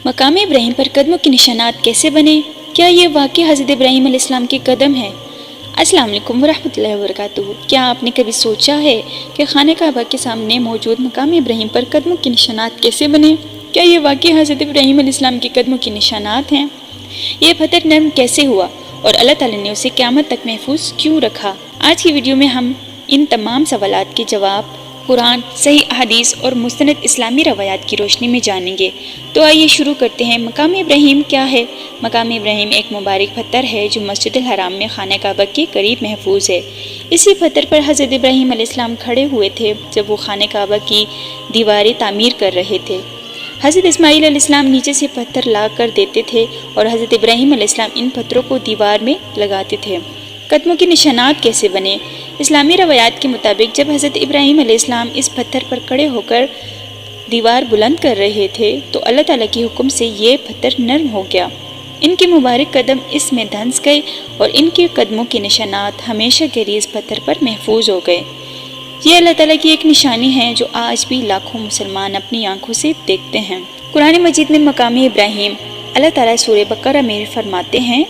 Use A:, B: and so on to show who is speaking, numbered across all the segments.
A: मकाम इब्राहिम पर कदमों के निशानात कैसे बने? क्या ये वाकई हज़रत इब्राहिम अलैहिस्सलाम के कदम है? अस्सलाम वालेकुम वरहमतुल्लाहि वबरकातुहू। क्या आपने कभी सोचा है कि खाने काबा के सामने मौजूद मकाम इब्राहिम पर कदमों के निशानात कैसे बने? क्या ये वाकई हज़रत इब्राहिम अलैहिस्सलाम के कदमों के निशानात हैं? ये पत्थर नर्म कैसे हुआ और अल्लाह ताला ने उसे क़यामत तक महफूज क्यों रखा? आज की वीडियो में हम इन तमाम सवालात के जवाब कुरान, सही हदीस और मुस्तनद इस्लामी रवायात की रोशनी में जानेंगे। तो आइए शुरू करते हैं। मकाम इब्राहिम क्या है? मकाम इब्राहिम एक मुबारक पत्थर है जो मस्जिद अल हराम में खाना काबा के करीब महफूज है। इसी पत्थर पर हज़रत इब्राहिम अलैहिस्सलाम खड़े हुए थे जब वो खाना काबा की दीवारें तामीर कर रहे थे। हज़रत इस्माईल अलैहिस्सलाम नीचे से पत्थर ला कर देते थे और हज़रत इब्राहिम अलैहिस्सलाम इन पत्थरों को दीवार में लगाते थे। कदमों के निशानात कैसे बने? इस्लामी रवायात के मुताबिक जब हज़रत इब्राहिम अलैहिस्सलाम इस पत्थर पर खड़े होकर दीवार बुलंद कर रहे थे तो अल्लाह ताला के हुक्म से ये पत्थर नरम हो गया। इनके मुबारक कदम इसमें धंस गए और इनके कदमों के निशानात हमेशा के लिए इस पत्थर पर महफूज हो गए। ये अल्लाह ताला की एक निशानी है जो आज भी लाखों मुसलमान अपनी आंखों से देखते हैं। कुरान मजीद में मकाम इब्राहिम अल्लाह ताला सूरह बकरा में फरमाते हैं,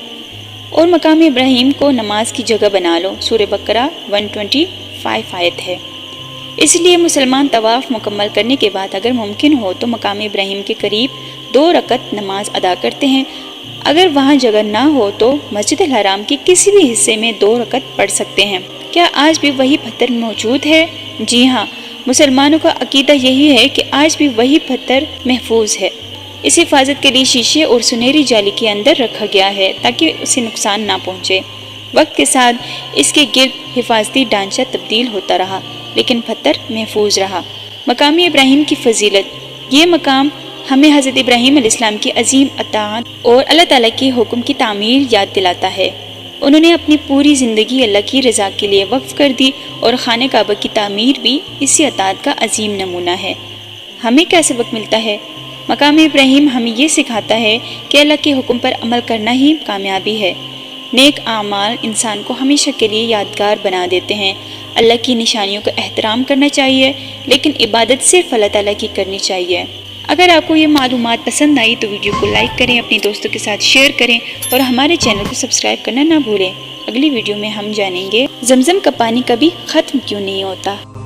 A: और मकाम इब्राहिम को नमाज की जगह बना लो। सूरह बकरा 125 आयत है। इसलिए मुसलमान तवाफ़ मुकम्मल करने के बाद अगर मुमकिन हो तो मकाम इब्राहिम के करीब 2 रकत नमाज अदा करते हैं। अगर वहाँ जगह ना हो तो मस्जिद अल हराम के किसी भी हिस्से में 2 रकत पढ़ सकते हैं। क्या आज भी वही पत्थर मौजूद है? जी हाँ, मुसलमानों का अकीदा यही है कि आज भी वही पत्थर महफूज है। इस हिफाजत के लिए शीशे और सुनहरी जाली के अंदर रखा गया है ताकि उसे नुकसान ना पहुँचे। वक्त के साथ इसके गिर्द हिफाजती ढांचा तब्दील होता रहा लेकिन पत्थर महफूज रहा। मकाम इब्राहिम की फजीलत। ये मकाम हमें हज़रत इब्राहिम अलैहिस्सलाम की अजीम अताअत और अल्लाह ताला के हुक्म की तामीर याद दिलाता है। उन्होंने अपनी पूरी ज़िंदगी अल्लाह की रज़ा के लिए वक्फ कर दी और खाने काबा की तामीर भी इसी अताअत का अजीम नमूना है। हमें क्या सबक मिलता है? मकाम इब्राहिम हमें ये सिखाता है कि अल्लाह के हुक्म पर अमल करना ही कामयाबी है। नेक आमाल इंसान को हमेशा के लिए यादगार बना देते हैं। अल्लाह की निशानियों का एहतराम करना चाहिए लेकिन इबादत सिर्फ अल्लाह ताला की करनी चाहिए। अगर आपको ये मालूमात पसंद आई तो वीडियो को लाइक करें, अपने दोस्तों के साथ शेयर करें और हमारे चैनल को सब्सक्राइब करना ना भूलें। अगली वीडियो में हम जानेंगे ज़मज़म का पानी कभी ख़त्म क्यों नहीं होता।